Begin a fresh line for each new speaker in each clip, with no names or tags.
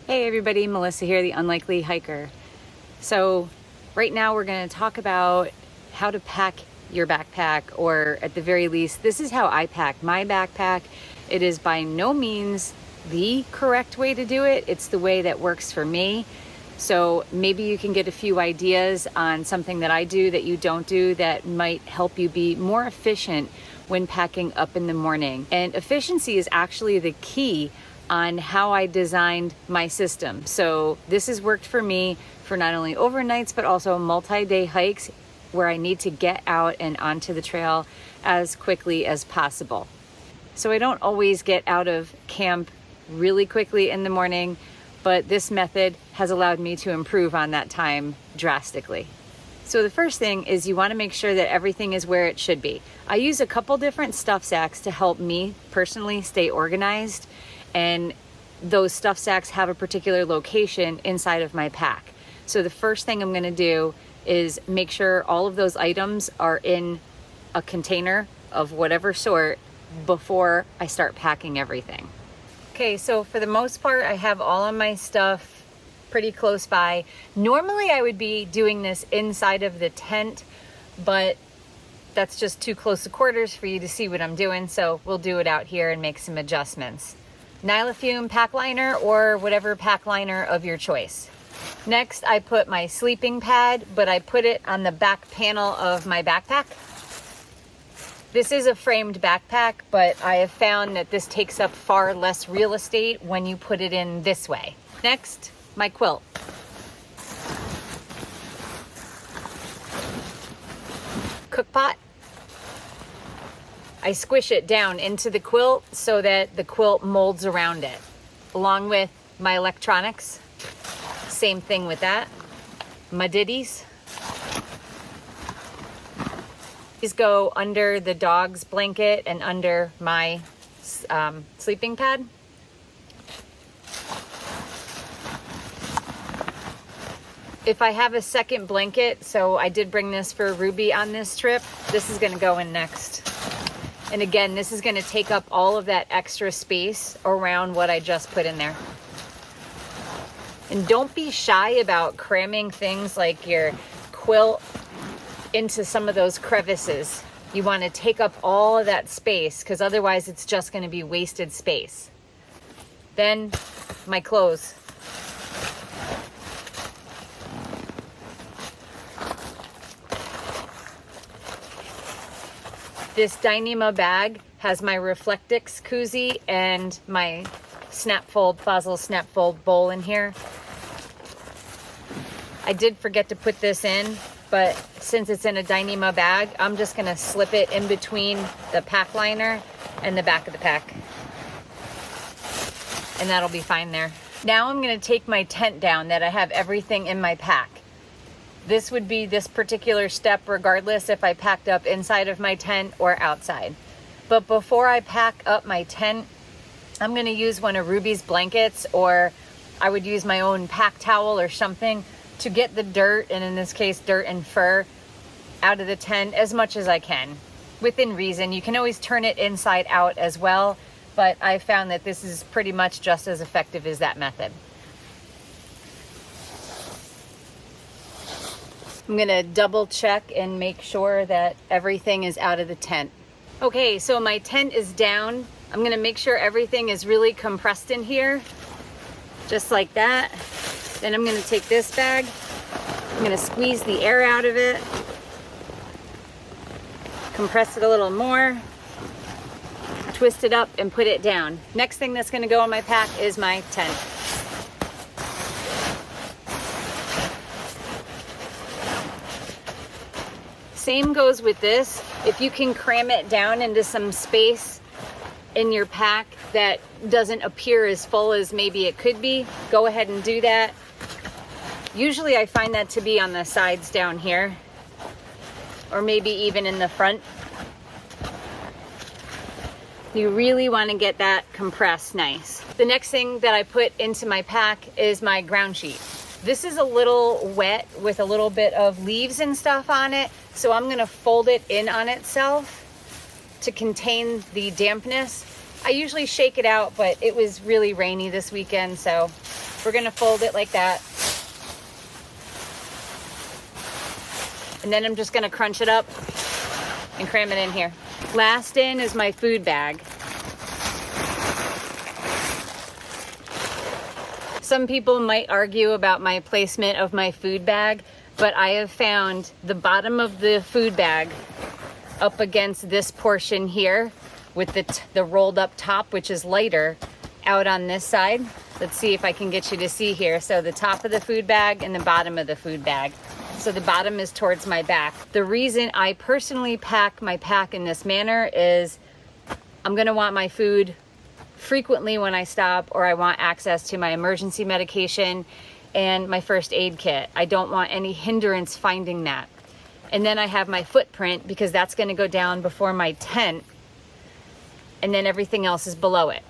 Hey everybody, Melissa here, the Unlikely Hiker. So right now we're going to talk about how to pack your backpack, or at the very least, this is how I pack my backpack. It is by no means the correct way to do it. It's the way that works for me. So maybe you can get a few ideas on something that I do that you don't do that might help you be more efficient when packing up in the morning. And efficiency is actually the key on how I designed my system. So this has worked for me for not only overnights, but also multi-day hikes where I need to get out and onto the trail as quickly as possible. So I don't always get out of camp really quickly in the morning, but this method has allowed me to improve on that time drastically. So the first thing is you want to make sure that everything is where it should be. I use a couple different stuff sacks to help me personally stay organized, and those stuff sacks have a particular location inside of my pack. So the first thing I'm going to do is make sure all of those items are in a container of whatever sort before I start packing everything. Okay, so for the most part, I have all of my stuff pretty close by. Normally I would be doing this inside of the tent, but that's just too close to quarters for you to see what I'm doing, so we'll do it out here and make some adjustments. Nylofume pack liner or whatever pack liner of your choice. Next, I put my sleeping pad, but I put it on the back panel of my backpack. This is a framed backpack, but I have found that this takes up far less real estate when you put it in this way. Next, my quilt. Cookpot. I squish it down into the quilt so that the quilt molds around it, along with my electronics. Same thing with that. My ditties. These go under the dog's blanket and under my sleeping pad. If I have a second blanket, so I did bring this for Ruby on this trip, this is gonna go in next. And again, this is gonna take up all of that extra space around what I just put in there. And don't be shy about cramming things like your quilt into some of those crevices. You wanna take up all of that space, because otherwise it's just gonna be wasted space. Then my clothes. This Dyneema bag has my Reflectix koozie and my Fossil Snapfold bowl in here. I did forget to put this in, but since it's in a Dyneema bag, I'm just gonna slip it in between the pack liner and the back of the pack. And that'll be fine there. Now I'm gonna take my tent down that I have everything in my pack. This would be this particular step regardless if I packed up inside of my tent or outside. But before I pack up my tent, I'm gonna use one of Ruby's blankets, or I would use my own pack towel or something to get the dirt, and in this case, dirt and fur, out of the tent as much as I can. Within reason. You can always turn it inside out as well, but I found that this is pretty much just as effective as that method. I'm gonna double check and make sure that everything is out of the tent. Okay, so my tent is down. I'm gonna make sure everything is really compressed in here, just like that. Then I'm gonna take this bag, I'm gonna squeeze the air out of it, compress it a little more, twist it up and put it down. Next thing that's gonna go in my pack is my tent. Same goes with this. If you can cram it down into some space in your pack that doesn't appear as full as maybe it could be, go ahead and do that. Usually I find that to be on the sides down here, or maybe even in the front. You really want to get that compressed nice. The next thing that I put into my pack is my ground sheet. This is a little wet with a little bit of leaves and stuff on it, so I'm gonna fold it in on itself to contain the dampness. I usually shake it out, but it was really rainy this weekend, so We're gonna fold it like that. And then I'm just gonna crunch it up and cram it in here. Last in is my food bag. Some people might argue about my placement of my food bag, but I have found the bottom of the food bag up against this portion here with the rolled up top, which is lighter, out on this side. Let's see if I can get you to see here. So the top of the food bag and the bottom of the food bag. So the bottom is towards my back. The reason I personally pack my pack in this manner is I'm gonna want my food frequently when I stop, or I want access to my emergency medication and my first aid kit. I don't want any hindrance finding that. And then I have my footprint, because that's gonna go down before my tent, and then everything else is below it.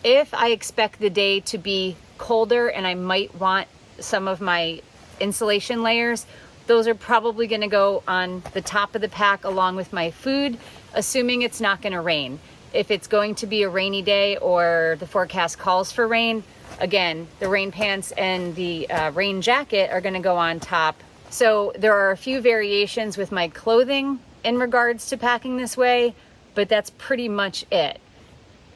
If I expect the day to be colder and I might want some of my insulation layers, those are probably gonna go on the top of the pack along with my food, assuming it's not gonna rain. If it's going to be a rainy day or the forecast calls for rain, again, the rain pants and the rain jacket are gonna go on top. So there are a few variations with my clothing in regards to packing this way, but that's pretty much it.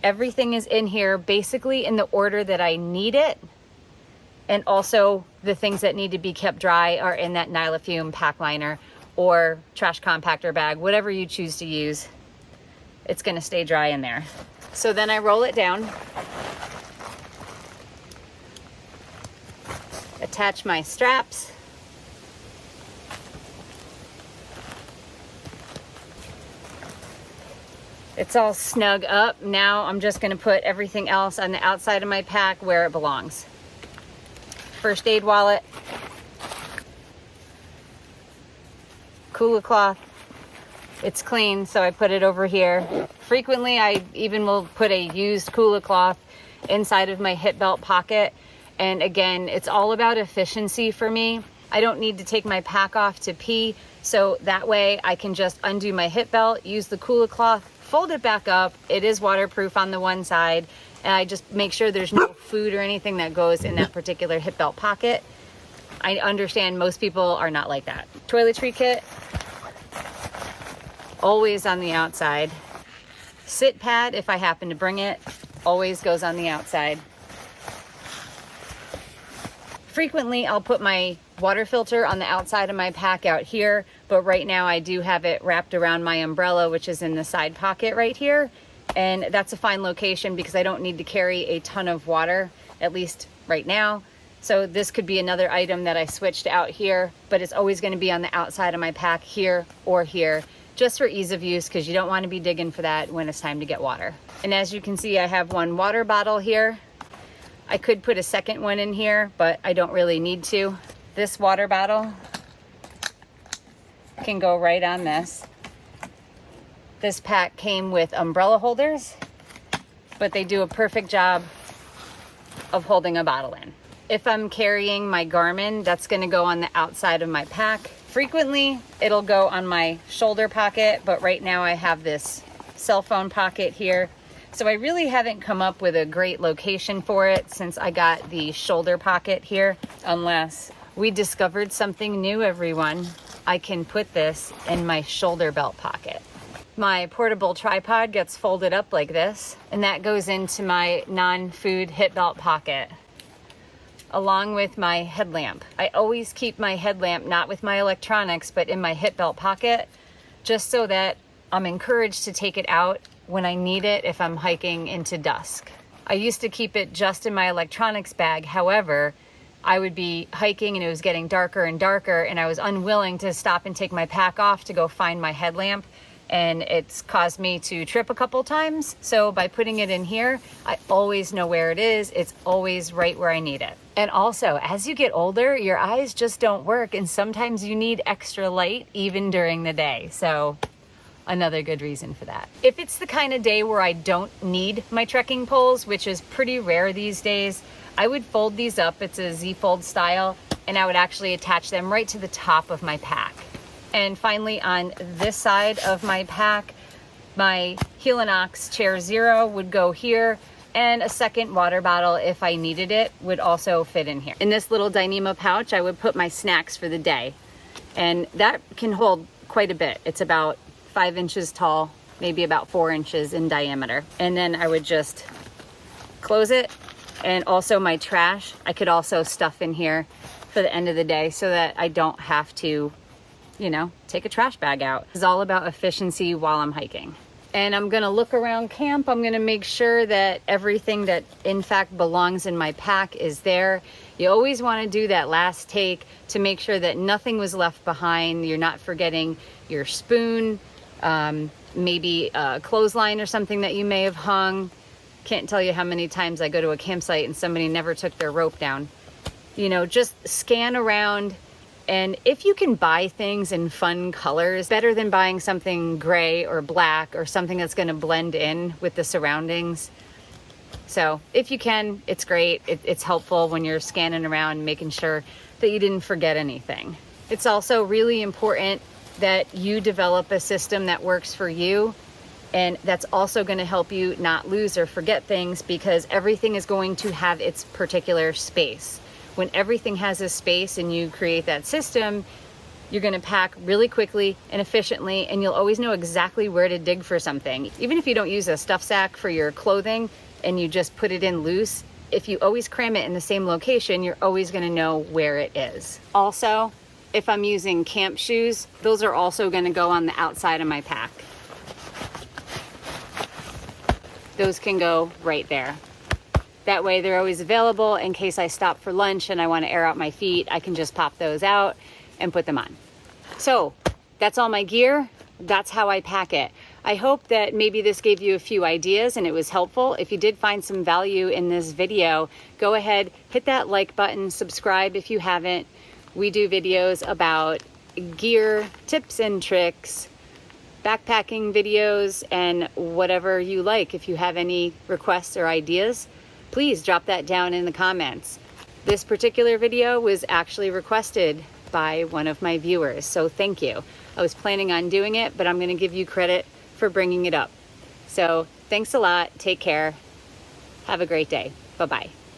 Everything is in here basically in the order that I need it. And also the things that need to be kept dry are in that Nylafume pack liner or trash compactor bag, whatever you choose to use. It's gonna stay dry in there. So then I roll it down, attach my straps, it's all snug up. Now I'm just gonna put everything else on the outside of my pack where it belongs. First aid wallet, cooler cloth. It's clean, so I put it over here. Frequently, I even will put a used cooler cloth inside of my hip belt pocket. And again, it's all about efficiency for me. I don't need to take my pack off to pee, so that way I can just undo my hip belt, use the cooler cloth, fold it back up. It is waterproof on the one side, and I just make sure there's no food or anything that goes in that particular hip belt pocket. I understand most people are not like that. Toiletry kit, always on the outside. Sit pad, if I happen to bring it, always goes on the outside. Frequently, I'll put my water filter on the outside of my pack out here, but right now I do have it wrapped around my umbrella, which is in the side pocket right here. And that's a fine location because I don't need to carry a ton of water, at least right now. So this could be another item that I switched out here, but it's always going to be on the outside of my pack here or here, just for ease of use, because you don't want to be digging for that when it's time to get water. And as you can see, I have one water bottle here. I could put a second one in here, but I don't really need to. This water bottle can go right on this. This pack came with umbrella holders, but they do a perfect job of holding a bottle in. If I'm carrying my Garmin, that's gonna go on the outside of my pack. Frequently, it'll go on my shoulder pocket, but right now I have this cell phone pocket here. So I really haven't come up with a great location for it since I got the shoulder pocket here, unless we discovered something new, everyone. I can put this in my shoulder belt pocket. My portable tripod gets folded up like this, and that goes into my non-food hip belt pocket, along with my headlamp. I always keep my headlamp not with my electronics, but in my hip belt pocket, just so that I'm encouraged to take it out when I need it if I'm hiking into dusk. I used to keep it just in my electronics bag. However, I would be hiking and it was getting darker and darker, and I was unwilling to stop and take my pack off to go find my headlamp, and it's caused me to trip a couple times. So by putting it in here, I always know where it is. It's always right where I need it. And also, as you get older, your eyes just don't work, and sometimes you need extra light even during the day. So another good reason for that. If it's the kind of day where I don't need my trekking poles, which is pretty rare these days, I would fold these up. It's a Z-fold style, and I would actually attach them right to the top of my pack. And finally, on this side of my pack, my Helinox Chair Zero would go here. and a second water bottle if I needed it would also fit in here. In this little Dyneema pouch, I would put my snacks for the day, and that can hold quite a bit. It's about 5 inches tall, maybe about 4 inches in diameter. And then I would just close it. And also my trash, I could also stuff in here for the end of the day so that I don't have to, you know, take a trash bag out. It's all about efficiency while I'm hiking. And I'm gonna look around camp. I'm gonna make sure that everything that in fact belongs in my pack is there. You always wanna do that last take to make sure that nothing was left behind. You're not forgetting your spoon, maybe a clothesline or something that you may have hung. Can't tell you how many times I go to a campsite and somebody never took their rope down. You know, just scan around, and if you can buy things in fun colors, better than buying something gray or black or something that's gonna blend in with the surroundings. So if you can, it's great. It's helpful when you're scanning around, making sure that you didn't forget anything. It's also really important that you develop a system that works for you. And that's also going to help you not lose or forget things, because everything is going to have its particular space. When everything has a space and you create that system, you're going to pack really quickly and efficiently, and you'll always know exactly where to dig for something. Even if you don't use a stuff sack for your clothing and you just put it in loose, if you always cram it in the same location, you're always going to know where it is. Also, if I'm using camp shoes, those are also going to go on the outside of my pack. Those can go right there. That way they're always available in case I stop for lunch and I want to air out my feet. I can just pop those out and put them on. So that's all my gear. That's how I pack it. I hope that maybe this gave you a few ideas and it was helpful. If you did find some value in this video, go ahead, hit that like button, subscribe if you haven't. We do videos about gear, tips and tricks, backpacking videos, and whatever you like. If you have any requests or ideas, please drop that down in the comments. This particular video was actually requested by one of my viewers, so thank you. I was planning on doing it, but I'm going to give you credit for bringing it up. So thanks a lot. Take care. Have a great day. Bye-bye.